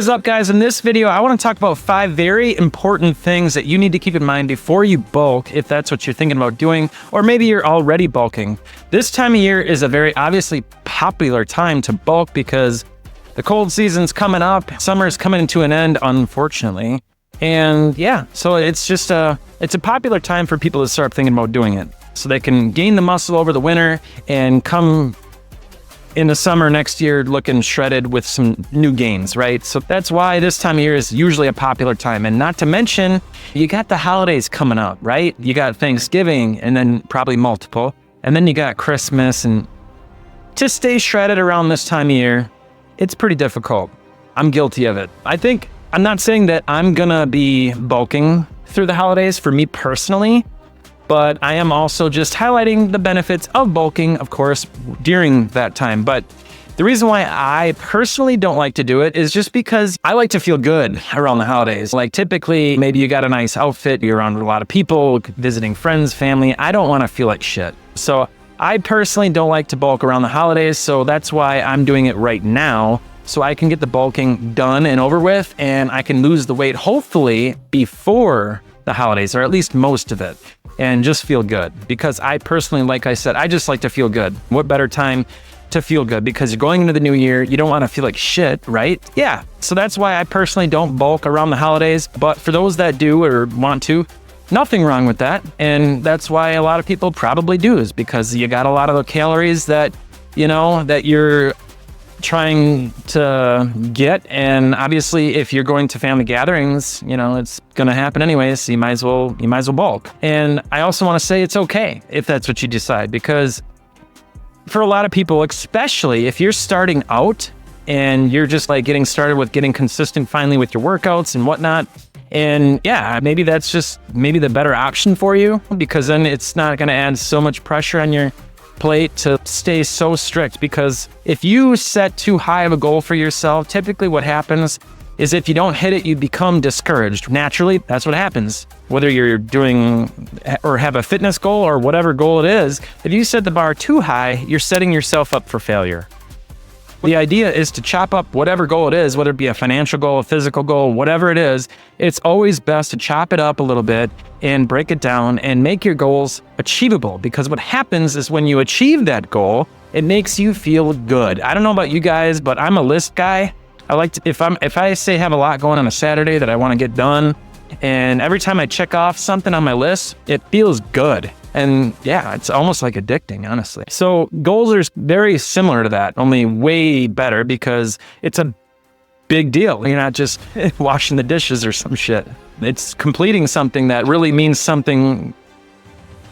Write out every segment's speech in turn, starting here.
What is up, guys? In this video, I want to talk about 5 very important things that you need to keep in mind before you bulk, if that's what you're thinking about doing, or maybe you're already bulking. This time of year is a very obviously popular time to bulk because the cold season's coming up, summer's coming to an end, unfortunately. And yeah, so it's just it's a popular time for people to start thinking about doing it, so they can gain the muscle over the winter and come in the summer next year looking shredded with some new gains, right? So that's why this time of year is usually a popular time. And not to mention, you got the holidays coming up, right? You got Thanksgiving and then probably multiple. And then you got Christmas, and to stay shredded around this time of year, it's pretty difficult. I'm guilty of it. I'm not saying that I'm gonna be bulking through the holidays for me personally, but I am also just highlighting the benefits of bulking, of course, during that time. But the reason why I personally don't like to do it is just because I like to feel good around the holidays. Like typically, maybe you got a nice outfit, you're around a lot of people, visiting friends, family. I don't want to feel like shit. So I personally don't like to bulk around the holidays. So that's why I'm doing it right now, so I can get the bulking done and over with, and I can lose the weight hopefully before the holidays, or at least most of it, and just feel good. Because I personally, like I said, I just like to feel good. What better time to feel good? Because you're going into the new year, you don't want to feel like shit, right? Yeah, so that's why I personally don't bulk around the holidays. But for those that do or want to, nothing wrong with that. And that's why a lot of people probably do, is because you got a lot of the calories that, you know, that you're trying to get. And obviously if you're going to family gatherings, you know, it's gonna happen anyways, so you might as well bulk. And I also want to say it's okay if that's what you decide, because for a lot of people, especially if you're starting out and you're just like getting started with getting consistent finally with your workouts and whatnot, and yeah, maybe that's just the better option for you, because then it's not going to add so much pressure on your plate to stay so strict. Because if you set too high of a goal for yourself, typically what happens is if you don't hit it, you become discouraged. Naturally, that's what happens. Whether you're doing or have a fitness goal or whatever goal it is, if you set the bar too high, you're setting yourself up for failure. The idea is to chop up whatever goal it is, whether it be a financial goal, a physical goal, whatever it is. It's always best to chop it up a little bit and break it down and make your goals achievable. Because what happens is when you achieve that goal, it makes you feel good. I don't know about you guys, but I'm a list guy. I like to, if I say have a lot going on a Saturday that I want to get done, and every time I check off something on my list, it feels good. And yeah, it's almost like addicting, honestly. So goals are very similar to that, only way better, because it's a big deal. You're not just washing the dishes or some shit. It's completing something that really means something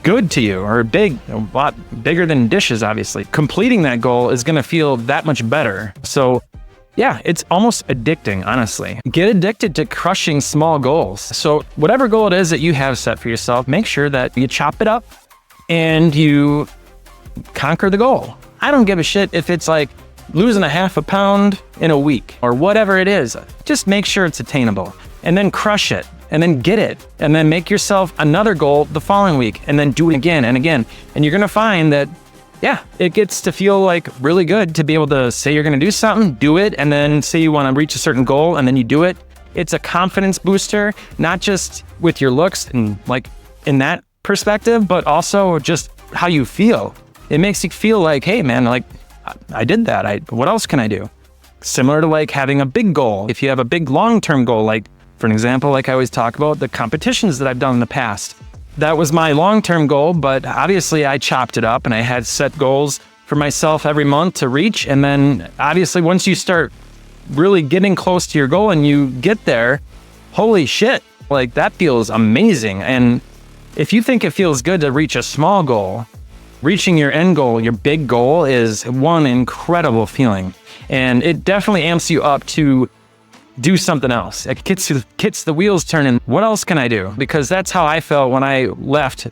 good to you, or a lot bigger than dishes, obviously. Completing that goal is gonna feel that much better. So yeah, it's almost addicting, honestly. Get addicted to crushing small goals. So whatever goal it is that you have set for yourself, make sure that you chop it up and you conquer the goal. I don't give a shit if it's like losing a half a pound in a week or whatever it is. Just make sure it's attainable, and then crush it, and then get it, and then make yourself another goal the following week, and then do it again and again. And you're gonna find that yeah, it gets to feel like really good to be able to say you're going to do something, do it, and then say you want to reach a certain goal, and then you do it. It's a confidence booster, not just with your looks and like in that perspective, but also just how you feel. It makes you feel like, hey man, like I did that. What else can I do? Similar to like having a big goal. If you have a big long-term goal, like for an example, like I always talk about the competitions that I've done in the past. That was my long-term goal, but obviously I chopped it up and I had set goals for myself every month to reach. And then obviously once you start really getting close to your goal and you get there, holy shit, like that feels amazing. And if you think it feels good to reach a small goal, reaching your end goal, your big goal, is one incredible feeling. And it definitely amps you up to do something else. It gets the wheels turning. What else can I do? Because that's how I felt when I left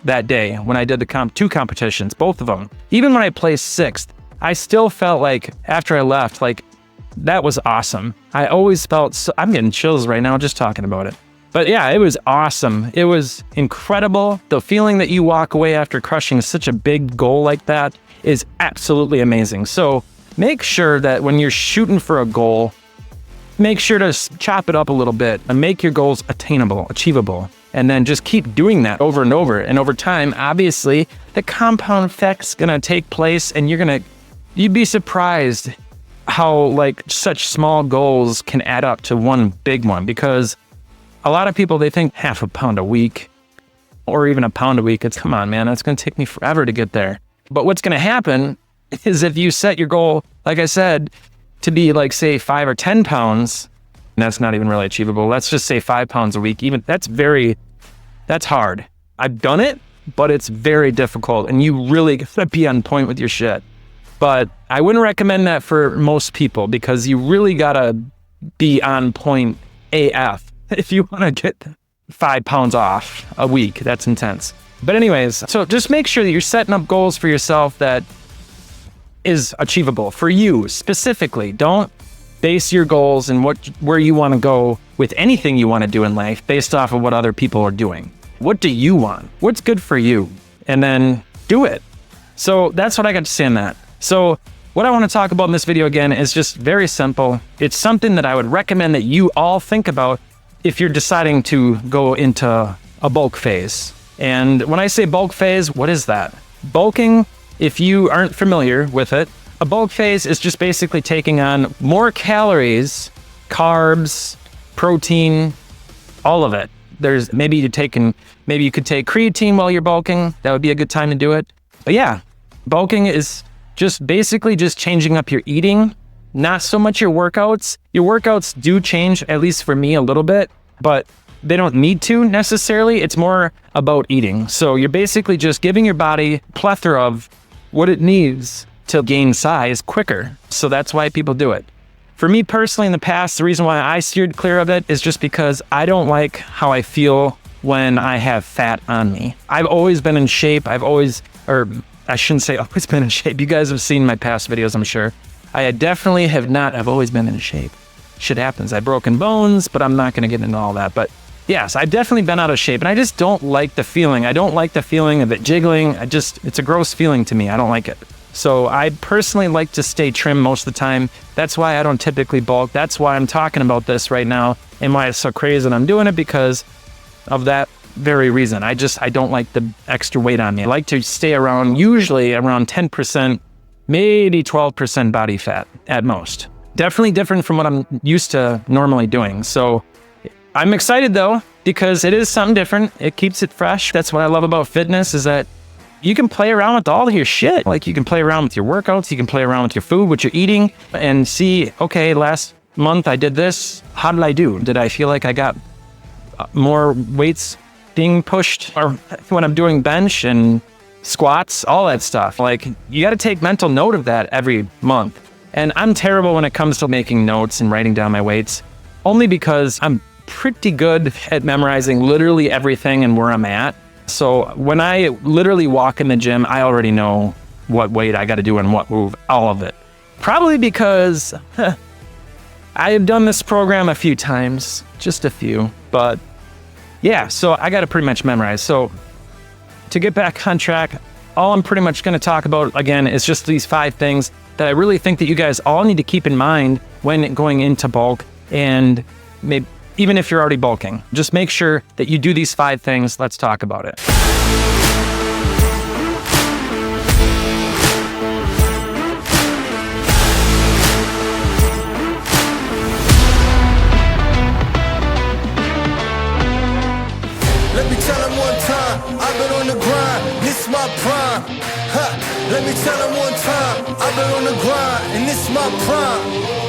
that day, when I did the 2 competitions, both of them. Even when I placed 6th, I still felt like after I left, like that was awesome. I always felt so, I'm getting chills right now just talking about it. But yeah, it was awesome. It was incredible. The feeling that you walk away after crushing such a big goal like that is absolutely amazing. So make sure that when you're shooting for a goal, make sure to chop it up a little bit and make your goals attainable, achievable. And then just keep doing that over and over. And over time, obviously, the compound effect's gonna take place, and you'd be surprised how like such small goals can add up to one big one. Because a lot of people, they think half a pound a week or even a pound a week. It's, come on, man, that's gonna take me forever to get there. But what's gonna happen is if you set your goal, like I said, to be like, say, 5 or 10 pounds, and that's not even really achievable. Let's just say 5 pounds a week. Even that's hard. I've done it, but it's very difficult, and you really gotta be on point with your shit. But I wouldn't recommend that for most people, because you really gotta be on point AF if you wanna get 5 pounds off a week. That's intense. But anyways, so just make sure that you're setting up goals for yourself that is achievable for you specifically. Don't base your goals and where you want to go with anything you want to do in life based off of what other people are doing. What do you want? What's good for you? And then do it. So that's what I got to say on that. So what I want to talk about in this video again is just very simple. It's something that I would recommend that you all think about if you're deciding to go into a bulk phase. And when I say bulk phase, what is that? Bulking, if you aren't familiar with it, a bulk phase is just basically taking on more calories, carbs, protein, all of it. Maybe you could take creatine while you're bulking. That would be a good time to do it. But yeah, bulking is just basically just changing up your eating, not so much your workouts. Your workouts do change, at least for me, a little bit, but they don't need to necessarily. It's more about eating. So you're basically just giving your body a plethora of what it needs to gain size quicker. So that's why people do it. For me personally, in the past, the reason why I steered clear of it is just because I don't like how I feel when I have fat on me. I've always been in shape. I shouldn't say always been in shape. You guys have seen my past videos, I'm sure. I definitely have not. I've always been in shape. Shit happens. I've broken bones, but I'm not going to get into all that. But yes, I've definitely been out of shape, and I just don't like the feeling. I don't like the feeling of it jiggling. It's a gross feeling to me. I don't like it. So I personally like to stay trim most of the time. That's why I don't typically bulk. That's why I'm talking about this right now and why it's so crazy that I'm doing it, because of that very reason. I don't like the extra weight on me. I like to stay usually around 10%, maybe 12% body fat at most. Definitely different from what I'm used to normally doing. So I'm excited though, because it is something different. It keeps it fresh. That's what I love about fitness, is that you can play around with all of your shit. Like, you can play around with your workouts, you can play around with your food, what you're eating, and see, okay, last month I did this. How did I do? Did I feel like I got more weights being pushed, or when I'm doing bench and squats, all that stuff? Like, you got to take mental note of that every month. And I'm terrible when it comes to making notes and writing down my weights, only because I'm pretty good at memorizing literally everything and where I'm at. So when I literally walk in the gym, I already know what weight I got to do and what move, all of it. Probably because I have done this program a few times, just a few, but yeah, so I got to pretty much memorize. So to get back on track, all I'm pretty much going to talk about again is just these 5 things that I really think that you guys all need to keep in mind when going into bulk, and maybe even if you're already bulking, just make sure that you do these 5 things. Let's talk about it. Let me tell them one time, I've been on the grind, this my prime. Let me tell them one time, I've been on the grind, and this my prime.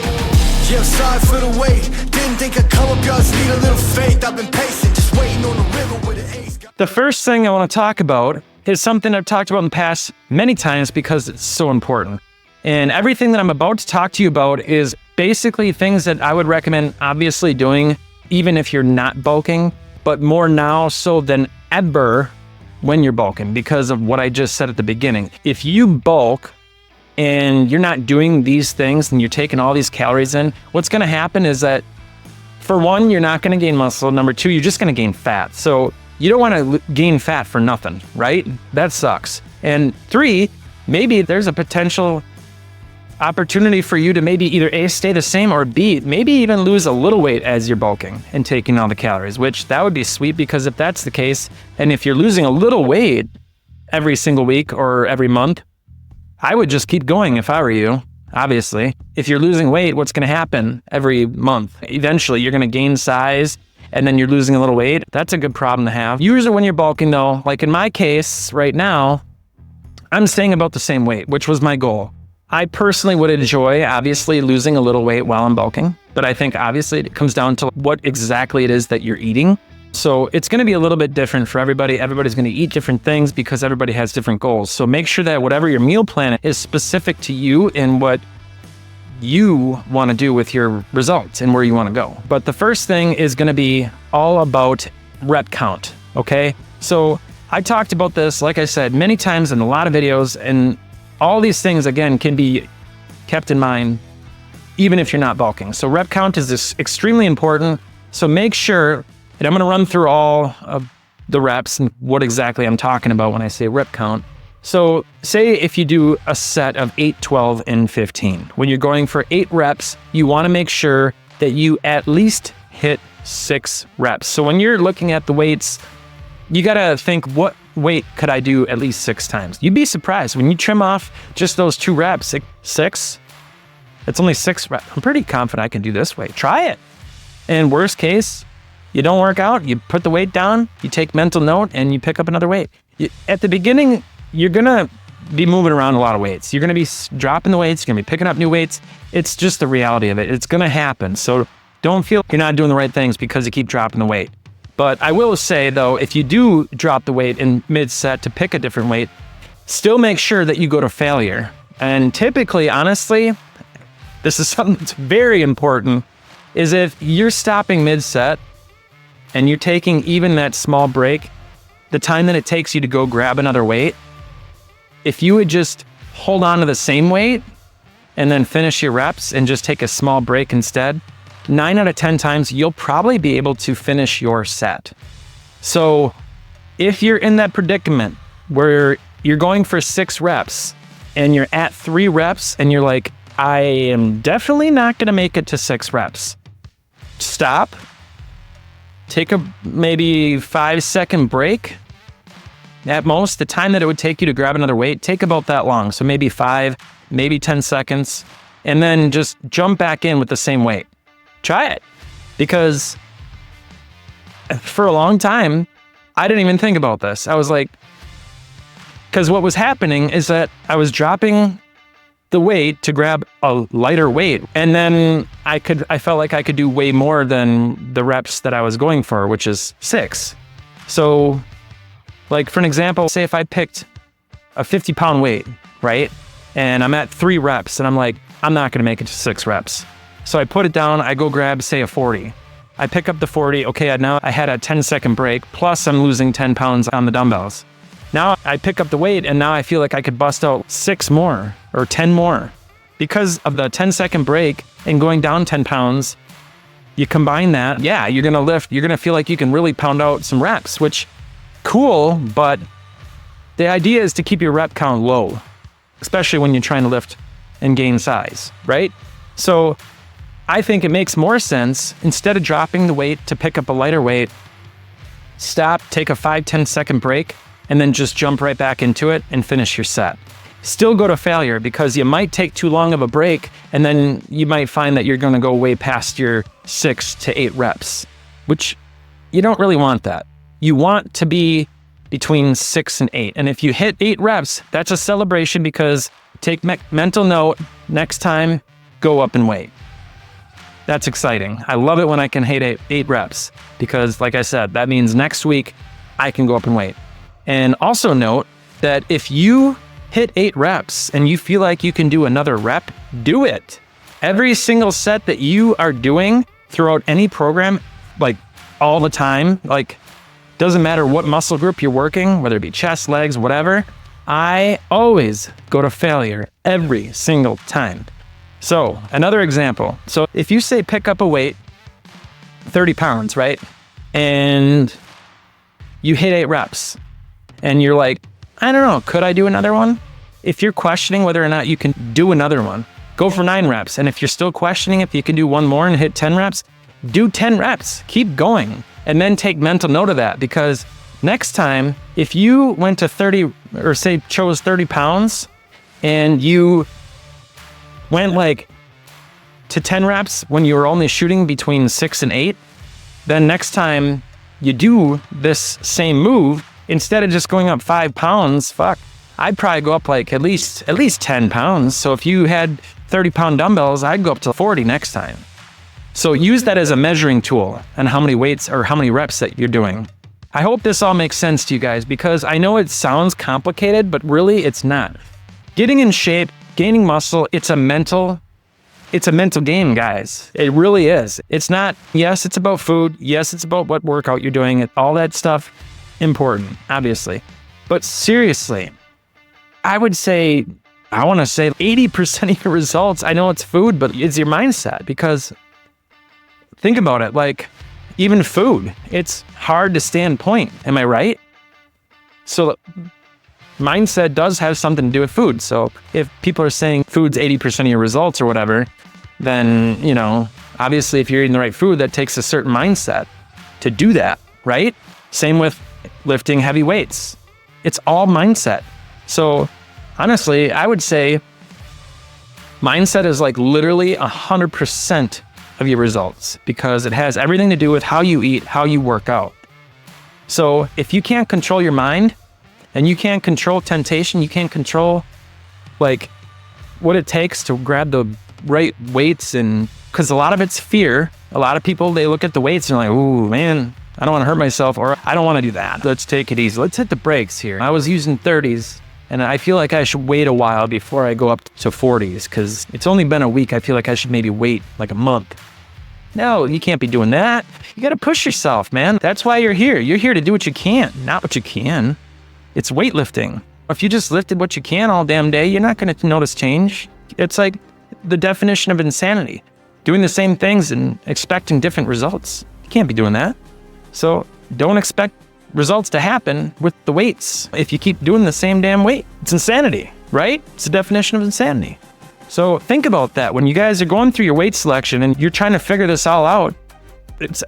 Yeah, sorry for the wait. Didn't think I'd come up, y'all just need a little faith. I've been patient, just waiting on the river with the ace. The first thing I want to talk about is something I've talked about in the past many times because it's so important. And everything that I'm about to talk to you about is basically things that I would recommend obviously doing even if you're not bulking, but more now so than ever when you're bulking, because of what I just said at the beginning. If you bulk and you're not doing these things and you're taking all these calories in, what's going to happen is that, for one, you're not going to gain muscle. Number 2, you're just going to gain fat. So you don't want to gain fat for nothing, right? That sucks. And 3, maybe there's a potential opportunity for you to maybe either A, stay the same, or B, maybe even lose a little weight as you're bulking and taking all the calories, which that would be sweet, because if that's the case, and if you're losing a little weight every single week or every month, I would just keep going if I were you. Obviously, if you're losing weight, what's going to happen every month? Eventually, you're going to gain size, and then you're losing a little weight. That's a good problem to have. Usually when you're bulking though, like in my case right now, I'm staying about the same weight, which was my goal. I personally would enjoy, obviously, losing a little weight while I'm bulking, but I think obviously it comes down to what exactly it is that you're eating. So it's going to be a little bit different for everybody. Everybody's going to eat different things because everybody has different goals. So make sure that whatever your meal plan is specific to you and what you want to do with your results and where you want to go. But the first thing is going to be all about rep count, okay? So I talked about this, like I said, many times in a lot of videos, and all these things, again, can be kept in mind even if you're not bulking. So rep count is extremely important. So make sure, and I'm going to run through all of the reps and what exactly I'm talking about when I say rep count. So say if you do a set of 8, 12, and 15. When you're going for 8 reps, you want to make sure that you at least hit 6 reps. So when you're looking at the weights, you got to think, what weight could I do at least 6 times? You'd be surprised when you trim off just those 2 reps, 6, it's only 6 reps. I'm pretty confident I can do this weight. Try it. And worst case, you don't work out, you put the weight down, you take mental note, and you pick up another weight. At the beginning, you're gonna be moving around a lot of weights. You're gonna be dropping the weights, you're gonna be picking up new weights. It's just the reality of it. It's gonna happen. So don't feel you're not doing the right things because you keep dropping the weight. But I will say though, if you do drop the weight in mid-set to pick a different weight, still make sure that you go to failure. And typically, honestly, this is something that's very important, is if you're stopping mid-set and you're taking even that small break, the time that it takes you to go grab another weight, if you would just hold on to the same weight and then finish your reps and just take a small break instead, 9 out of 10 times, you'll probably be able to finish your set. So if you're in that predicament where you're going for 6 reps and you're at 3 reps and you're like, I am definitely not going to make it to 6 reps, stop. Take a maybe 5-second break. At most, the time that it would take you to grab another weight, take about that long. So maybe 5, maybe 10 seconds, and then just jump back in with the same weight. Try it. Because for a long time, I didn't even think about this. I was like, because what was happening is that I was dropping the weight to grab a lighter weight. And then I felt like I could do way more than the reps that I was going for, which is 6. So like for an example, say if I picked a 50-pound weight, right? And I'm at 3 reps and I'm like, I'm not gonna make it to 6 reps. So I put it down, I go grab, say, a 40. I pick up the 40, okay, now I had a 10-second break, plus I'm losing 10 pounds on the dumbbells. Now I pick up the weight and now I feel like I could bust out 6 more or 10 more. Because of the 10-second break and going down 10 pounds, you combine that, yeah, you're gonna lift, you're gonna feel like you can really pound out some reps, which, cool, but the idea is to keep your rep count low, especially when you're trying to lift and gain size, right? So I think it makes more sense, instead of dropping the weight to pick up a lighter weight, stop, take a 5-10 second break, and then just jump right back into it and finish your set. Still go to failure, because you might take too long of a break and then you might find that you're going to go way past your 6 to 8 reps, which you don't really want that. You want to be between 6 and 8. And if you hit 8 reps, that's a celebration, because take mental note, next time, go up in weight. That's exciting. I love it when I can hit 8 reps, because like I said, that means next week I can go up in weight. And also note that if you hit 8 reps and you feel like you can do another rep, do it. Every single set that you are doing throughout any program, like all the time, like doesn't matter what muscle group you're working, whether it be chest, legs, whatever, I always go to failure every single time. So another example. So if you say pick up a weight, 30 pounds, right? And you hit 8 reps and you're like, I don't know, could I do another one? If you're questioning whether or not you can do another one, go for 9 reps. And if you're still questioning if you can do one more and hit 10 reps, do 10 reps. Keep going. And then take mental note of that, because next time, if you went to 30 or say chose 30 pounds and you went like to 10 reps when you were only shooting between 6 and 8, then next time you do this same move, instead of just going up 5 pounds, I'd probably go up like at least 10 pounds. So if you had 30-pound dumbbells, I'd go up to 40 next time. So use that as a measuring tool on how many weights or how many reps that you're doing. I hope this all makes sense to you guys, because I know it sounds complicated, but really it's not. Getting in shape, gaining muscle, it's a mental game, guys. It really is. It's not, yes, it's about food. Yes, it's about what workout you're doing. All that stuff, important, obviously. But seriously, I want to say 80% of your results, I know it's food, but it's your mindset. Because think about it, like even food, it's hard to stay on point. Am I right? So mindset does have something to do with food. So if people are saying food's 80% of your results or whatever, then, obviously if you're eating the right food, that takes a certain mindset to do that, right? Same with lifting heavy weights. It's all mindset. So honestly, I would say mindset is like literally 100% of your results, because it has everything to do with how you eat, how you work out. So if you can't control your mind, and you can't control temptation, you can't control like what it takes to grab the right weights, and because a lot of it's fear. A lot of people, they look at the weights and they're like, ooh, man, I don't want to hurt myself, or I don't want to do that. Let's take it easy. Let's hit the brakes here. I was using 30s, and I feel like I should wait a while before I go up to 40s, because it's only been a week. I feel like I should maybe wait like a month. No, you can't be doing that. You got to push yourself, man. That's why you're here. You're here to do what you can, not what you can. It's weightlifting. If you just lifted what you can all damn day, you're not going to notice change. It's like the definition of insanity. Doing the same things and expecting different results. You can't be doing that. So don't expect results to happen with the weights if you keep doing the same damn weight. It's insanity, right? It's the definition of insanity. So think about that when you guys are going through your weight selection and you're trying to figure this all out.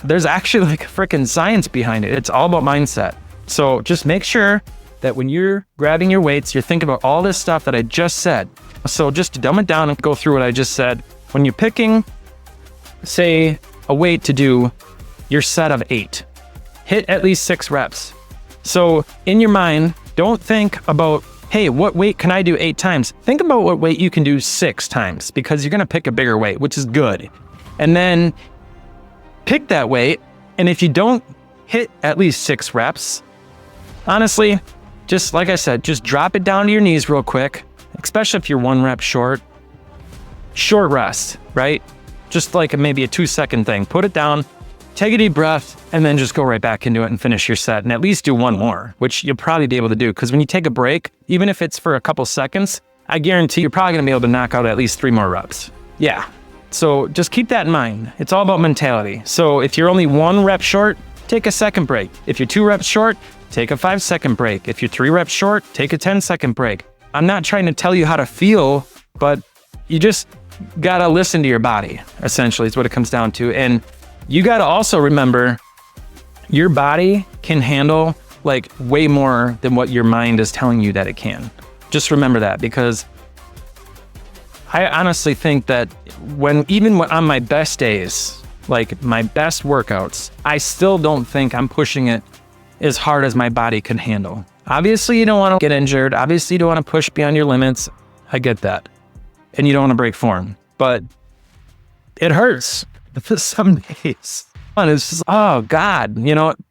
There's actually like a freaking science behind it. It's all about mindset. So just make sure that when you're grabbing your weights, you're thinking about all this stuff that I just said. So just to dumb it down and go through what I just said, when you're picking, say, a weight to do your set of 8, hit at least 6 reps. So in your mind, don't think about, hey, what weight can I do 8 times? Think about what weight you can do 6 times, because you're going to pick a bigger weight, which is good. And then pick that weight. And if you don't hit at least 6 reps, honestly, just like I said, just drop it down to your knees real quick, especially if you're 1 rep short. Short rest, right? Just like maybe a 2-second thing. Put it down, take a deep breath, and then just go right back into it and finish your set. And at least do 1 more, which you'll probably be able to do. Because when you take a break, even if it's for a couple seconds, I guarantee you're probably going to be able to knock out at least 3 more reps. Yeah. So just keep that in mind. It's all about mentality. So if you're only 1 rep short, take a second break. If you're 2 reps short, take a 5-second break. If you're 3 reps short, take a 10-second break. I'm not trying to tell you how to feel, but you just gotta listen to your body, essentially, is what it comes down to. And you gotta also remember, your body can handle like way more than what your mind is telling you that it can. Just remember that, because I honestly think that even on my best days, like my best workouts, I still don't think I'm pushing it as hard as my body can handle. Obviously, you don't want to get injured. Obviously, you don't want to push beyond your limits. I get that. And you don't want to break form. But it hurts some days. And it's just, oh God,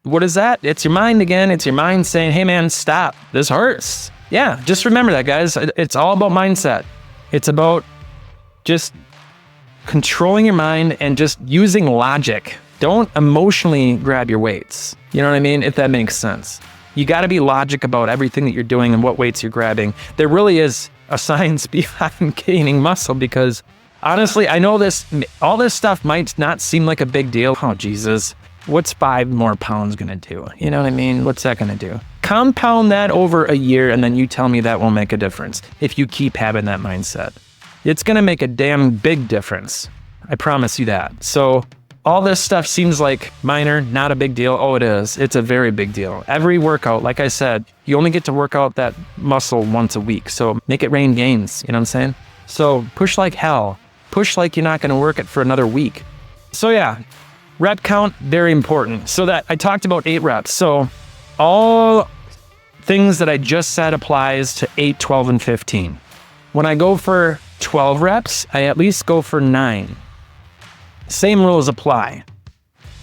what is that? It's your mind again. It's your mind saying, hey man, stop. This hurts. Yeah, just remember that, guys. It's all about mindset. It's about just controlling your mind and just using logic. Don't emotionally grab your weights. You know what I mean? If that makes sense. You got to be logic about everything that you're doing and what weights you're grabbing. There really is a science behind gaining muscle, because honestly, I know all this stuff might not seem like a big deal. Oh, Jesus. What's 5 more pounds going to do? You know what I mean? What's that going to do? Compound that over a year, and then you tell me that won't make a difference if you keep having that mindset. It's going to make a damn big difference. I promise you that. So all this stuff seems like minor, not a big deal. Oh, it is. It's a very big deal. Every workout, like I said, you only get to work out that muscle once a week. So make it rain gains. You know what I'm saying? So push like hell. Push like you're not going to work it for another week. So yeah, rep count, very important. So that I talked about 8 reps. So all things that I just said applies to 8, 12, and 15. When I go for 12 reps, I at least go for 9. Same rules apply.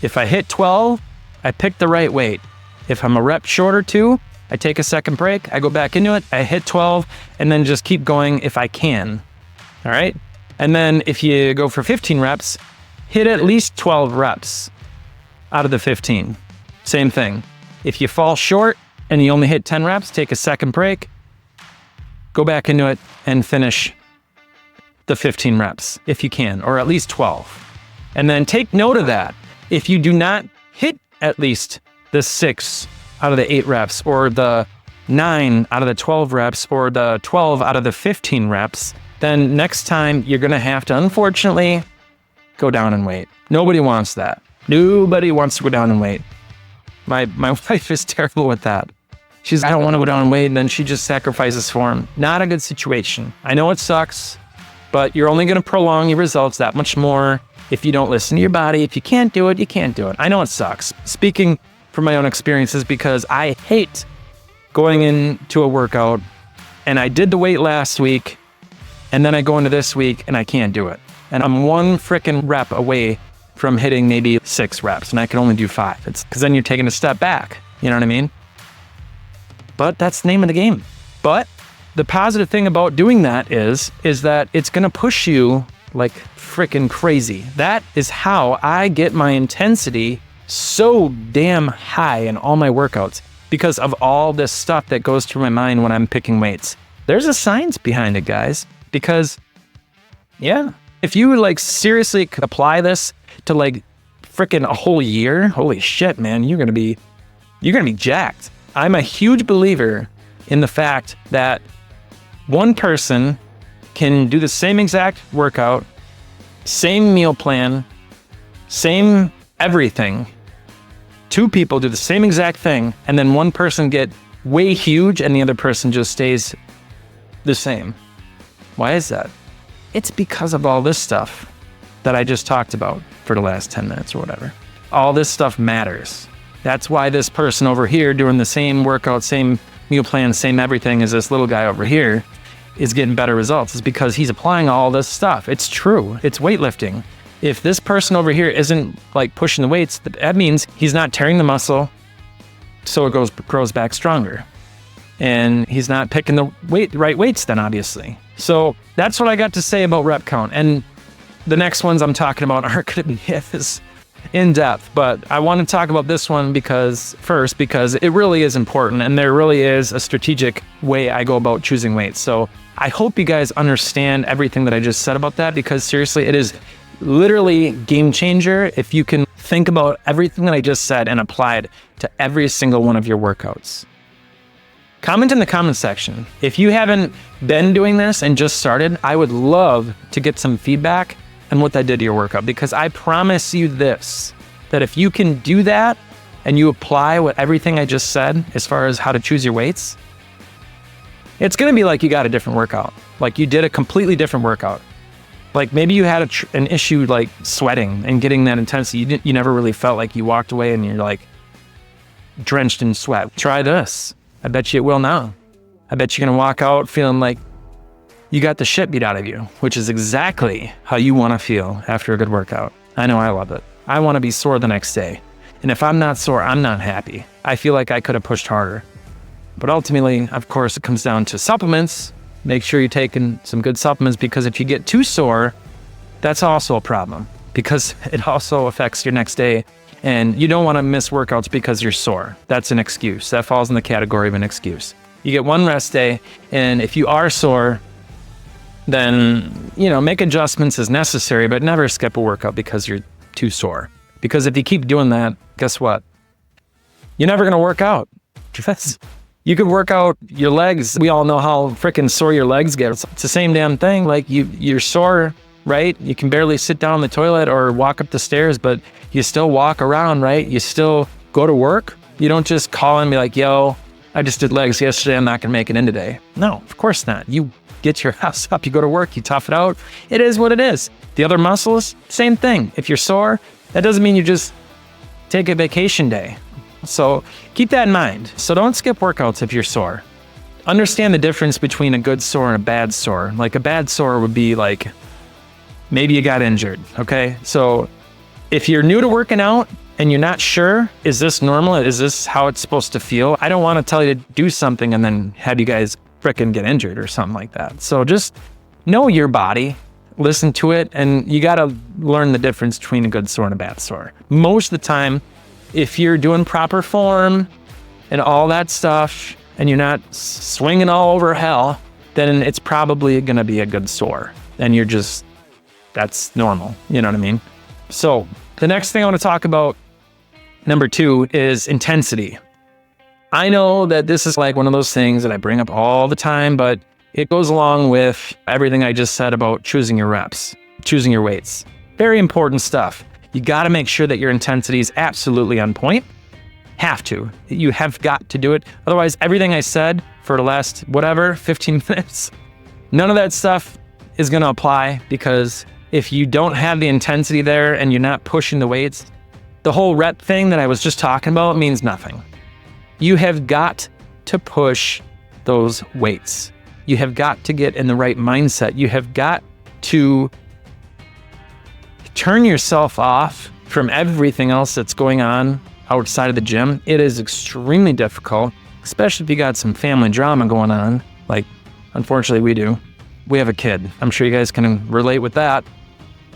If I hit 12, I pick the right weight. If I'm a rep short or 2, I take a second break, I go back into it, I hit 12, and then just keep going if I can. All right? And then if you go for 15 reps, hit at least 12 reps out of the 15. Same thing. If you fall short and you only hit 10 reps, take a second break, go back into it, and finish the 15 reps if you can, or at least 12. And then take note of that. If you do not hit at least the 6 out of the 8 reps, or the 9 out of the 12 reps, or the 12 out of the 15 reps, then next time you're gonna have to, unfortunately, go down in weight. Nobody wants that. Nobody wants to go down in weight. My wife is terrible with that. She's, I don't want to go down in weight, and then she just sacrifices for him. Not a good situation. I know it sucks, but you're only gonna prolong your results that much more if you don't listen to your body. If you can't do it, you can't do it. I know it sucks. Speaking from my own experiences, because I hate going into a workout and I did the weight last week and then I go into this week and I can't do it. And I'm one freaking rep away from hitting maybe 6 reps and I can only do 5. It's because then you're taking a step back. You know what I mean? But that's the name of the game. But the positive thing about doing that is that it's going to push you like freaking crazy. That is how I get my intensity so damn high in all my workouts, because of all this stuff that goes through my mind when I'm picking weights. There's a science behind it, guys, because yeah, if you like seriously apply this to like freaking a whole year, holy shit, man, you're gonna be jacked. I'm a huge believer in the fact that one person can do the same exact workout, same meal plan, same everything. 2 people do the same exact thing, and then one person get way huge and the other person just stays the same. Why is that? It's because of all this stuff that I just talked about for the last 10 minutes or whatever. All this stuff matters. That's why this person over here doing the same workout, same meal plan, same everything as this little guy over here is getting better results, is because he's applying all this stuff. It's true. It's weightlifting. If this person over here isn't like pushing the weights, that means he's not tearing the muscle, so it grows back stronger. And he's not picking the right weights then, obviously. So that's what I got to say about rep count. And the next ones I'm talking about aren't going to be as in depth, but I want to talk about this one because it really is important, and there really is a strategic way I go about choosing weights. So I hope you guys understand everything that I just said about that, because seriously, it is literally game changer if you can think about everything that I just said and apply it to every single one of your workouts. Comment in the comment section. If you haven't been doing this and just started, I would love to get some feedback on what that did to your workout, because I promise you this, that if you can do that and you apply everything I just said as far as how to choose your weights, it's going to be like you got a different workout. Like you did a completely different workout. Like maybe you had an issue like sweating and getting that intensity. You never really felt like you walked away and you're like drenched in sweat. Try this. I bet you it will now. I bet you're going to walk out feeling like you got the shit beat out of you, which is exactly how you want to feel after a good workout. I know I love it. I want to be sore the next day. And if I'm not sore, I'm not happy. I feel like I could have pushed harder. But ultimately, of course, it comes down to supplements. Make sure you're taking some good supplements, because if you get too sore, that's also a problem, because it also affects your next day. And you don't want to miss workouts because you're sore. That's an excuse. That falls in the category of an excuse. You get one rest day, and if you are sore, then, make adjustments as necessary, but never skip a workout because you're too sore. Because if you keep doing that, guess what? You're never going to work out. You could work out your legs. We all know how freaking sore your legs get. It's the same damn thing. Like you're sore, right? You can barely sit down on the toilet or walk up the stairs, but you still walk around, right? You still go to work. You don't just call and be like, yo, I just did legs yesterday. I'm not going to make it in today. No, of course not. You get your ass up, you go to work, you tough it out. It is what it is. The other muscles, same thing. If you're sore, that doesn't mean you just take a vacation day. So keep that in mind. So don't skip workouts if you're sore. Understand the difference between a good sore and a bad sore. Like a bad sore would be like, maybe you got injured, okay? So if you're new to working out and you're not sure, is this normal? Is this how it's supposed to feel? I don't want to tell you to do something and then have you guys frickin' get injured or something like that. So just know your body, listen to it, and you got to learn the difference between a good sore and a bad sore. Most of the time, if you're doing proper form and all that stuff and you're not swinging all over hell, then it's probably going to be a good sore. And that's normal. You know what I mean? So the next thing I want to talk about, number 2, is intensity. I know that this is like one of those things that I bring up all the time, but it goes along with everything I just said about choosing your reps, choosing your weights. Very important stuff. You got to make sure that your intensity is absolutely on point. Have to. You have got to do it. Otherwise, everything I said for the last, 15 minutes, none of that stuff is going to apply, because if you don't have the intensity there and you're not pushing the weights, the whole rep thing that I was just talking about means nothing. You have got to push those weights. You have got to get in the right mindset. You have got to turn yourself off from everything else that's going on outside of the gym. It is extremely difficult, especially if you got some family drama going on. Like, unfortunately, we do. We have a kid. I'm sure you guys can relate with that.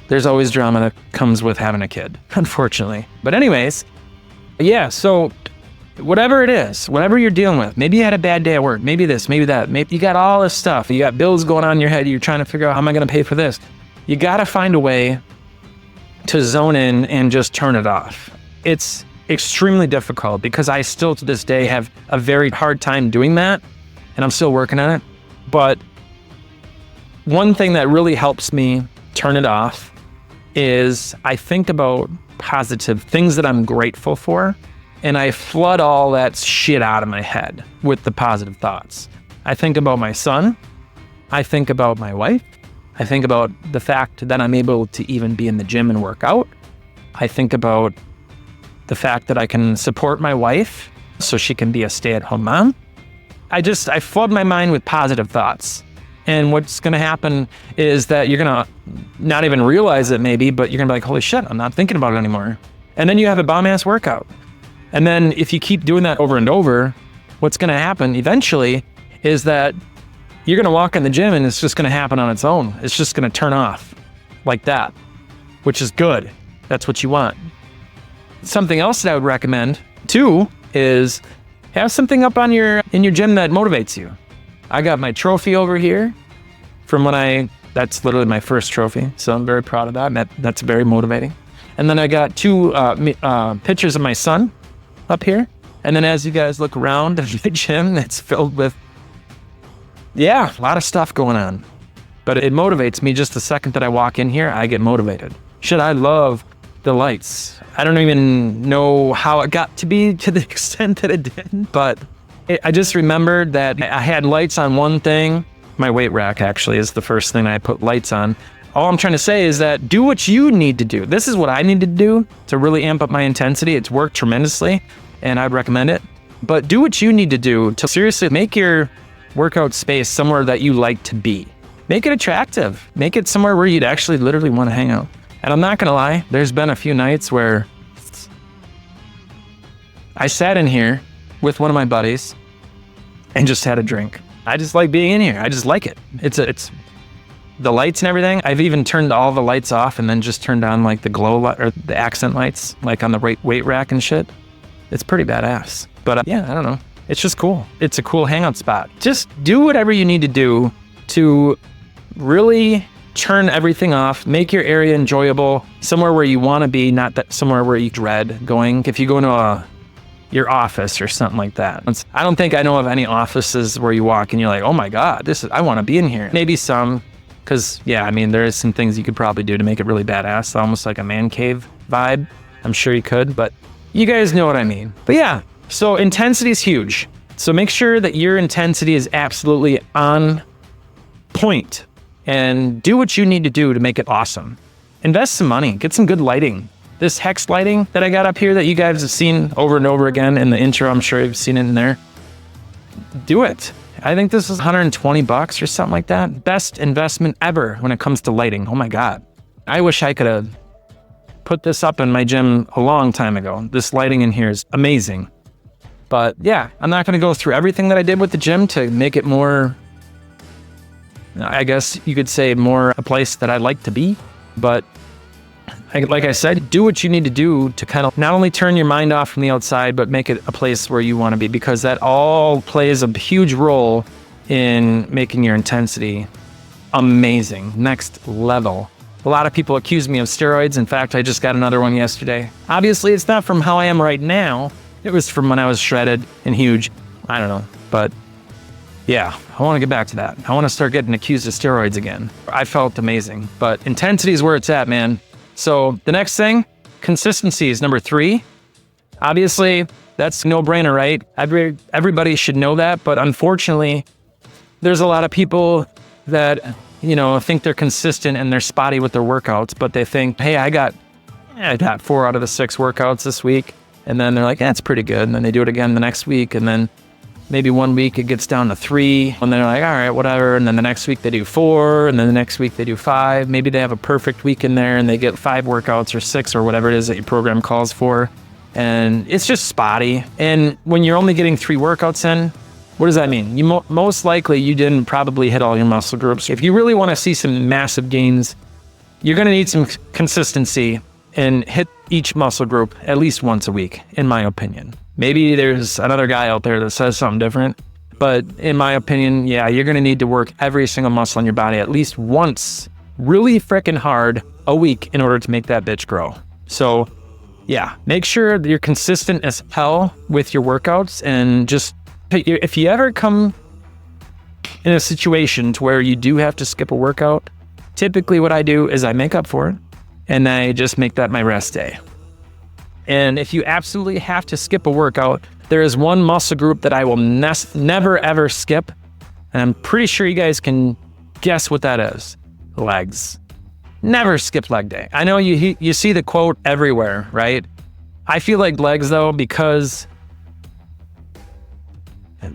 There's always drama that comes with having a kid, unfortunately. But anyways, yeah, so whatever it is, whatever you're dealing with, maybe you had a bad day at work, maybe this, maybe that, maybe you got all this stuff, you got bills going on in your head, you're trying to figure out, how am I going to pay for this? You got to find a way to zone in and just turn it off. It's extremely difficult, because I still to this day have a very hard time doing that, and I'm still working on it. But one thing that really helps me turn it off is I think about positive things that I'm grateful for, and I flood all that shit out of my head with the positive thoughts. I think about my son. I think about my wife. I think about the fact that I'm able to even be in the gym and work out. I think about the fact that I can support my wife so she can be a stay-at-home mom. I flood my mind with positive thoughts. And what's going to happen is that you're going to not even realize it maybe, but you're going to be like, holy shit, I'm not thinking about it anymore. And then you have a bomb-ass workout. And then if you keep doing that over and over, what's going to happen eventually is that you're going to walk in the gym and it's just going to happen on its own. It's just going to turn off like that, which is good. That's what you want. Something else that I would recommend too is have something up in your gym that motivates you. I got my trophy over here from that's literally my first trophy. So I'm very proud of that. That's very motivating. And then I got 2 pictures of my son up here. And then as you guys look around the gym, it's filled with, a lot of stuff going on. But it motivates me. Just the second that I walk in here, I get motivated. Shit, I love the lights. I don't even know how it got to be to the extent that it did, but I just remembered that I had lights on one thing. My weight rack actually is the first thing I put lights on. All I'm trying to say is that do what you need to do. This is what I need to do to really amp up my intensity. It's worked tremendously, and I'd recommend it. But do what you need to do to seriously make your workout space somewhere that you like to be. Make it attractive. Make it somewhere where you'd actually literally want to hang out. And I'm not going to lie, there's been a few nights where I sat in here with one of my buddies and just had a drink. I just like being in here. I just like it. It's the lights and everything. I've even turned all the lights off and then just turned on like the glow or the accent lights, like on the weight rack and shit. It's pretty badass. But I don't know. It's just cool. It's a cool hangout spot. Just do whatever you need to do to really turn everything off, make your area enjoyable, somewhere where you want to be, not that somewhere where you dread going. If you go into your office or something like that. I don't think I know of any offices where you walk and you're like, oh my God, I want to be in here. Maybe some, because yeah, I mean, there is some things you could probably do to make it really badass, almost like a man cave vibe. I'm sure you could, but you guys know what I mean. But yeah, so intensity is huge. So make sure that your intensity is absolutely on point and do what you need to do to make it awesome. Invest some money, get some good lighting. This hex lighting that I got up here that you guys have seen over and over again in the intro, I'm sure you've seen it in there. Do it. I think this is $120 or something like that. Best investment ever when it comes to lighting. Oh my God. I wish I could have put this up in my gym a long time ago. This lighting in here is amazing. But yeah, I'm not going to go through everything that I did with the gym to make it more, I guess you could say, more a place that I like to be. But like I said, do what you need to do to kind of not only turn your mind off from the outside, but make it a place where you want to be, because that all plays a huge role in making your intensity amazing, next level. A lot of people accuse me of steroids. In fact, I just got another one yesterday. Obviously, it's not from how I am right now. It was from when I was shredded and huge. I don't know, but yeah, I want to get back to that. I want to start getting accused of steroids again. I felt amazing, but intensity is where it's at, man. So the next thing, consistency is number 3. Obviously, that's no brainer, right? Everybody should know that, but unfortunately, there's a lot of people that, think they're consistent and they're spotty with their workouts, but they think, hey, I got 4 out of the 6 workouts this week. And then they're like, that's pretty good. And then they do it again the next week. And then maybe one week it gets down to 3. And they're like, all right, whatever. And then the next week they do 4. And then the next week they do 5. Maybe they have a perfect week in there and they get 5 workouts or 6 or whatever it is that your program calls for. And it's just spotty. And when you're only getting 3 workouts in, what does that mean? You most likely you didn't probably hit all your muscle groups. If you really want to see some massive gains, you're going to need some consistency and hit each muscle group at least once a week, in my opinion. Maybe there's another guy out there that says something different, but in my opinion, yeah, you're going to need to work every single muscle in your body at least once, really freaking hard a week in order to make that bitch grow. So yeah, make sure that you're consistent as hell with your workouts, and just, if you ever come in a situation to where you do have to skip a workout, typically what I do is I make up for it. And I just make that my rest day. And if you absolutely have to skip a workout, there is one muscle group that I will never ever skip. And I'm pretty sure you guys can guess what that is. Legs. Never skip leg day. I know you see the quote everywhere, right? I feel like legs though, because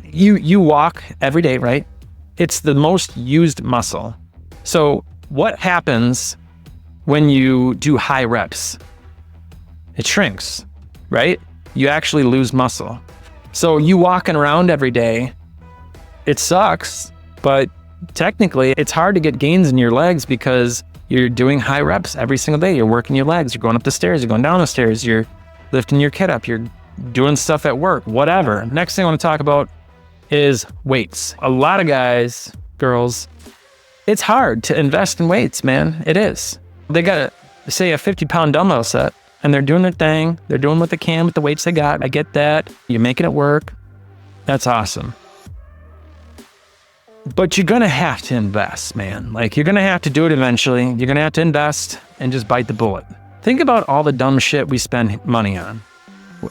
you walk every day, right? It's the most used muscle. So what happens when you do high reps? It shrinks, right? You actually lose muscle. So you walking around every day, it sucks, but technically it's hard to get gains in your legs because you're doing high reps every single day. You're working your legs, you're going up the stairs, you're going down the stairs, you're lifting your kid up, you're doing stuff at work, whatever. Next thing I want to talk about is weights. A lot of guys, girls, it's hard to invest in weights, man. It is. They got, say, a 50-pound dumbbell set, and they're doing their thing. They're doing what they can with the weights they got. I get that. You're making it work. That's awesome. But you're going to have to invest, man. Like, you're going to have to do it eventually. You're going to have to invest and just bite the bullet. Think about all the dumb shit we spend money on.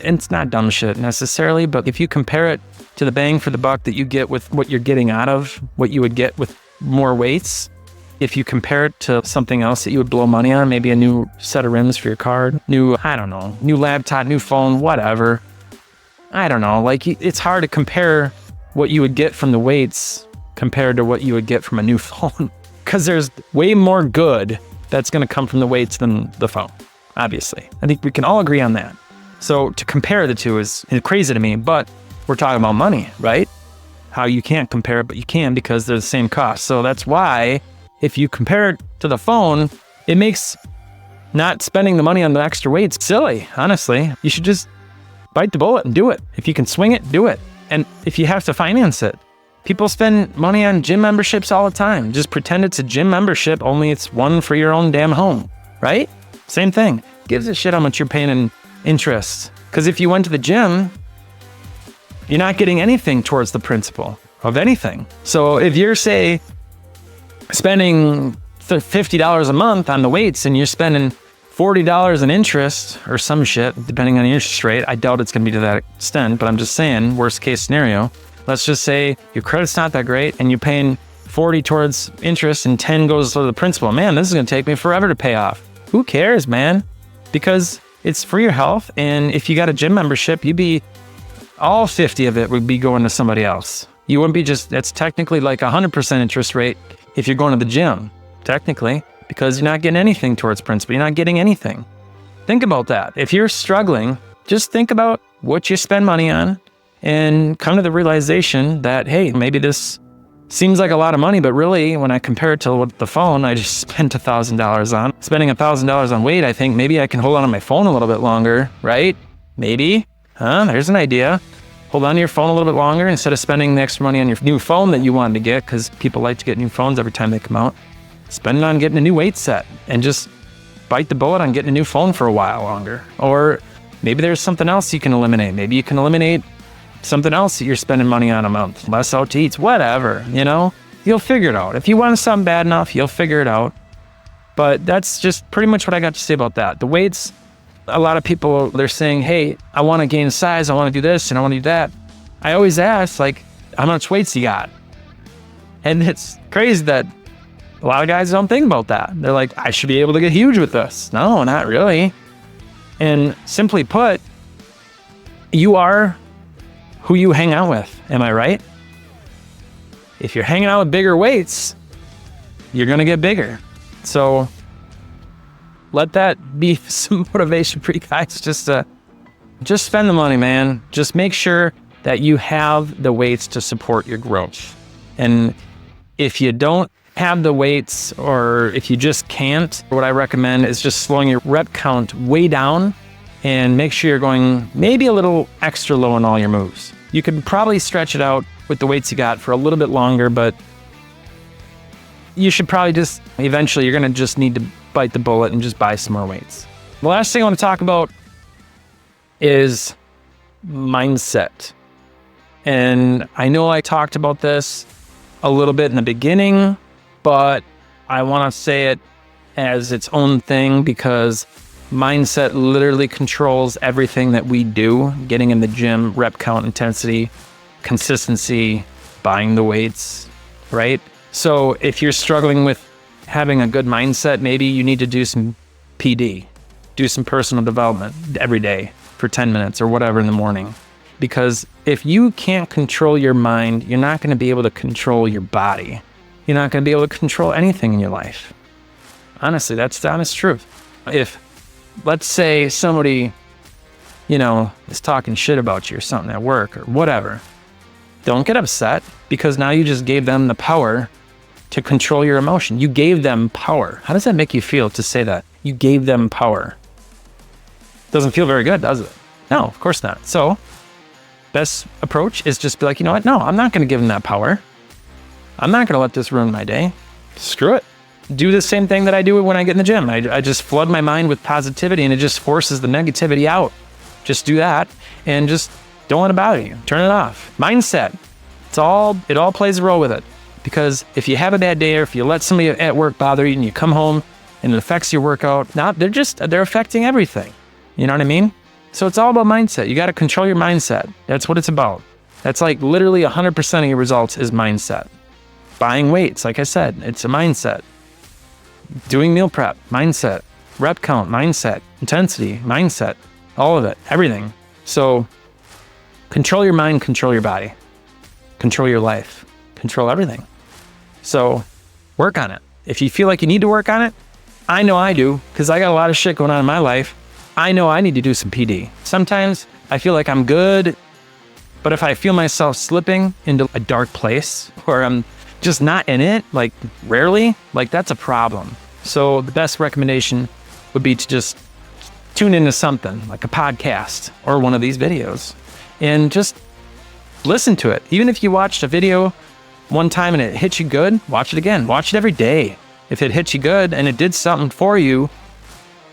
And it's not dumb shit necessarily, but if you compare it to the bang for the buck that you get with what you're getting out of what you would get with more weights, if you compare it to something else that you would blow money on, maybe a new set of rims for your car, new laptop, new phone, whatever. I don't know. Like, it's hard to compare what you would get from the weights compared to what you would get from a new phone, because there's way more good that's going to come from the weights than the phone, obviously. I think we can all agree on that. So to compare the two is crazy to me, but we're talking about money, right? How you can't compare it, but you can, because they're the same cost. So that's why if you compare it to the phone, it makes not spending the money on the extra weights silly, honestly. You should just bite the bullet and do it. If you can swing it, do it. And if you have to finance it, people spend money on gym memberships all the time. Just pretend it's a gym membership, only it's one for your own damn home, right? Same thing. Gives a shit how much you're paying in interest. Because if you went to the gym You're not getting anything towards the principal of anything. So if you're, say, spending $50 a month on the weights and you're spending $40 in interest or some shit, depending on the interest rate, I doubt it's going to be to that extent, but I'm just saying, worst case scenario, let's just say your credit's not that great and you're paying 40 towards interest and 10 goes to the principal. Man, this is going to take me forever to pay off. Who cares, man? Because it's for your health. And if you got a gym membership, you'd be all 50 of it would be going to somebody else. You wouldn't be that's technically like 100% interest rate if you're going to the gym, technically, because you're not getting anything towards principal. You're not getting anything. Think about that. If you're struggling, just think about what you spend money on and come to the realization that, hey, maybe this seems like a lot of money, but really when I compare it to what the phone I just spent $1,000 on, spending $1,000 on weight, I think maybe I can hold on to my phone a little bit longer, right? Maybe, there's an idea. Hold on to your phone a little bit longer instead of spending the extra money on your new phone that you wanted to get, because people like to get new phones every time they come out. Spend it on getting a new weight set and just bite the bullet on getting a new phone for a while longer. Or maybe there's something else you can eliminate. Maybe you can eliminate something else that you're spending money on a month. Less out to eat, whatever, You'll figure it out. If you want something bad enough, you'll figure it out. But that's just pretty much what I got to say about that. The weights, a lot of people, they're saying, hey, I want to gain size, I want to do this, and I want to do that. I always ask, how much weights you got? And it's crazy that a lot of guys don't think about that. They're like, I should be able to get huge with this. No, not really. And simply put, you are who you hang out with. Am I right? If you're hanging out with bigger weights, you're going to get bigger. So let that be some motivation for you guys. Just spend the money, man. Just make sure that you have the weights to support your growth. And if you don't have the weights, or if you just can't, what I recommend is just slowing your rep count way down and make sure you're going maybe a little extra low in all your moves. You could probably stretch it out with the weights you got for a little bit longer, but you should probably just, eventually you're going to just need to bite the bullet and just buy some more weights. The last thing I want to talk about is mindset. And I know I talked about this a little bit in the beginning, but I want to say it as its own thing because mindset literally controls everything that we do. Getting in the gym, rep count, intensity, consistency, buying the weights, right? So if you're struggling with having a good mindset, maybe you need to do some PD, do some personal development every day for 10 minutes or whatever in the morning. Because if you can't control your mind, you're not going to be able to control your body. You're not going to be able to control anything in your life. Honestly, that's the honest truth. If, let's say somebody, is talking shit about you or something at work or whatever, don't get upset because now you just gave them the power to control your emotion. You gave them power. How does that make you feel to say that? You gave them power. Doesn't feel very good, does it? No, of course not. So, best approach is just be like, you know what? No, I'm not going to give them that power. I'm not going to let this ruin my day. Screw it. Do the same thing that I do when I get in the gym. I just flood my mind with positivity and it just forces the negativity out. Just do that and just don't let it bother you. Turn it off. Mindset. It all plays a role with it. Because if you have a bad day or if you let somebody at work bother you and you come home and it affects your workout, they're affecting everything. You know what I mean? So it's all about mindset. You got to control your mindset. That's what it's about. That's like literally 100% of your results is mindset. Buying weights, like I said, it's a mindset. Doing meal prep, mindset. Rep count, mindset. Intensity, mindset. All of it, everything. So control your mind, control your body. Control your life. Control everything. So work on it. If you feel like you need to work on it, I know I do, because I got a lot of shit going on in my life. I know I need to do some PD. Sometimes I feel like I'm good, but if I feel myself slipping into a dark place where I'm just not in it, like rarely, like that's a problem. So the best recommendation would be to just tune into something like a podcast or one of these videos and just listen to it. Even if you watched a video one time and it hits you good, watch it again. Watch it every day. If it hits you good and it did something for you,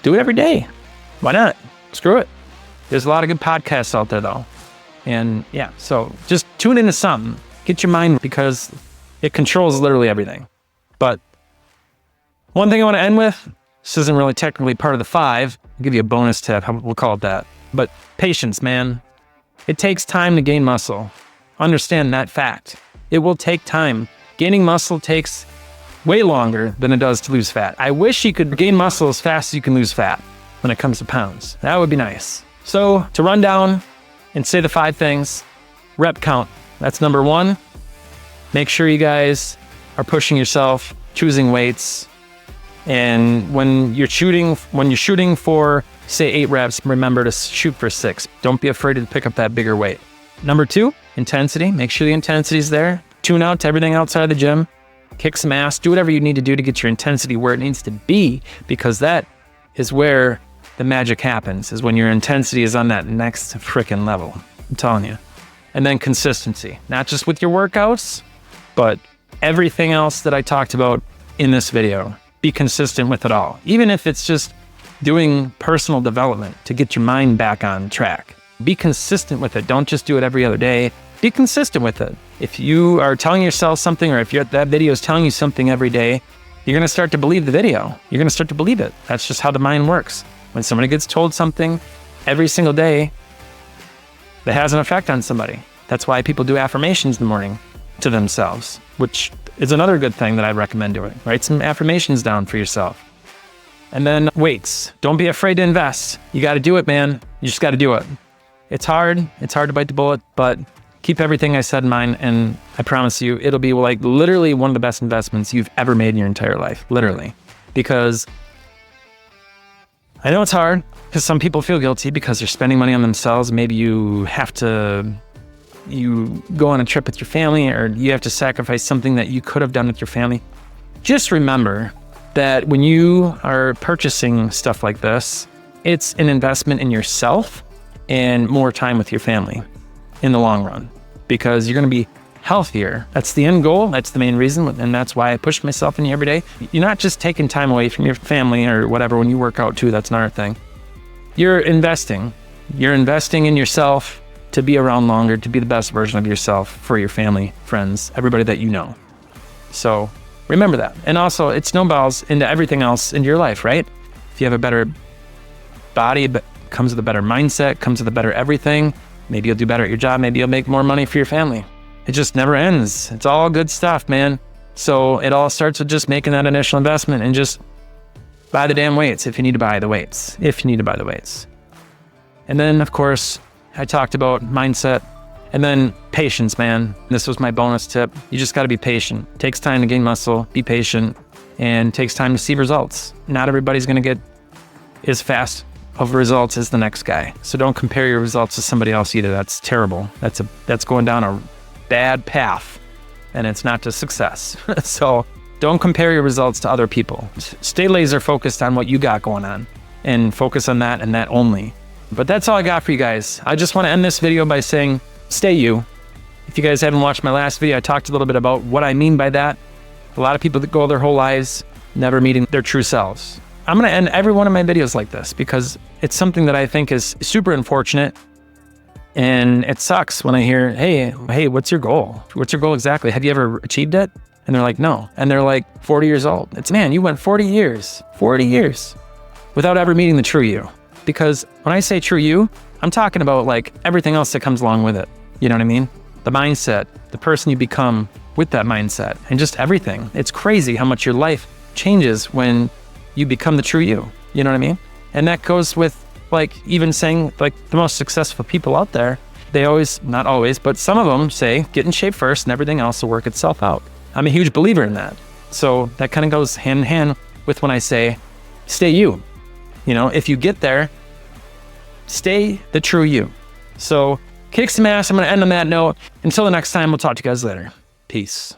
do it every day. Why not? Screw it. There's a lot of good podcasts out there though. And yeah, so just tune into something. Get your mind, because it controls literally everything. But one thing I want to end with, this isn't really technically part of the 5. I'll give you a bonus tip. We'll call it that. But patience, man. It takes time to gain muscle. Understand that fact. It will take time. Gaining muscle takes way longer than it does to lose fat. I wish you could gain muscle as fast as you can lose fat when it comes to pounds. That would be nice. So to run down and say the 5 things, rep count. That's number 1. Make sure you guys are pushing yourself, choosing weights. And when you're shooting for, say, 8 reps, remember to shoot for 6. Don't be afraid to pick up that bigger weight. Number 2, intensity. Make sure the intensity is there. Tune out to everything outside of the gym. Kick some ass. Do whatever you need to do to get your intensity where it needs to be, because that is where the magic happens, is when your intensity is on that next freaking level. I'm telling you. And then consistency. Not just with your workouts, but everything else that I talked about in this video. Be consistent with it all. Even if it's just doing personal development to get your mind back on track. Be consistent with it. Don't just do it every other day. Be consistent with it. If you are telling yourself something, or if that video is telling you something every day, you're going to start to believe the video. You're going to start to believe it. That's just how the mind works. When somebody gets told something every single day, that has an effect on somebody. That's why people do affirmations in the morning to themselves, which is another good thing that I'd recommend doing. Write some affirmations down for yourself. And then weights. Don't be afraid to invest. You got to do it, man. You just got to do it. It's hard. It's hard to bite the bullet, but keep everything I said in mind, and I promise you, it'll be like literally one of the best investments you've ever made in your entire life. Literally. Because I know it's hard, because some people feel guilty because they're spending money on themselves. Maybe you go on a trip with your family, or you have to sacrifice something that you could have done with your family. Just remember that when you are purchasing stuff like this, it's an investment in yourself and more time with your family in the long run, because you're going to be healthier. That's the end goal. That's the main reason. And that's why I push myself in here every day. You're not just taking time away from your family or whatever when you work out too. That's another thing. You're investing. You're investing in yourself to be around longer, to be the best version of yourself for your family, friends, everybody that you know. So remember that. And also, it snowballs into everything else in your life, right? If you have a better body, but comes with a better mindset, comes with a better everything. Maybe you'll do better at your job. Maybe you'll make more money for your family. It just never ends. It's all good stuff, man. So it all starts with just making that initial investment and just buy the damn weights if you need to buy the weights. And then, of course, I talked about mindset, and then patience, man. This was my bonus tip. You just got to be patient. It takes time to gain muscle. Be patient, and it takes time to see results. Not everybody's going to get as fast of results as the next guy. So don't compare your results to somebody else either. That's terrible. That's going down a bad path, and it's not to success. So don't compare your results to other people. Stay laser focused on what you got going on, and focus on that and that only. But that's all I got for you guys. I just want to end this video by saying, stay you. If you guys haven't watched my last video, I talked a little bit about what I mean by that. A lot of people that go their whole lives never meeting their true selves. I'm going to end every one of my videos like this, because it's something that I think is super unfortunate. And it sucks when I hear, hey, what's your goal? What's your goal exactly? Have you ever achieved it? And they're like, no. And they're like 40 years old. Man, you went 40 years without ever meeting the true you. Because when I say true you, I'm talking about like everything else that comes along with it. You know what I mean? The mindset, the person you become with that mindset, and just everything. It's crazy how much your life changes when you become the true you. You know what I mean? And that goes with like even saying like the most successful people out there, they always, not always, but some of them say get in shape first and everything else will work itself out. I'm a huge believer in that. So that kind of goes hand in hand with when I say stay you. You know, if you get there, stay the true you. So kick some ass. I'm going to end on that note. Until the next time, we'll talk to you guys later. Peace.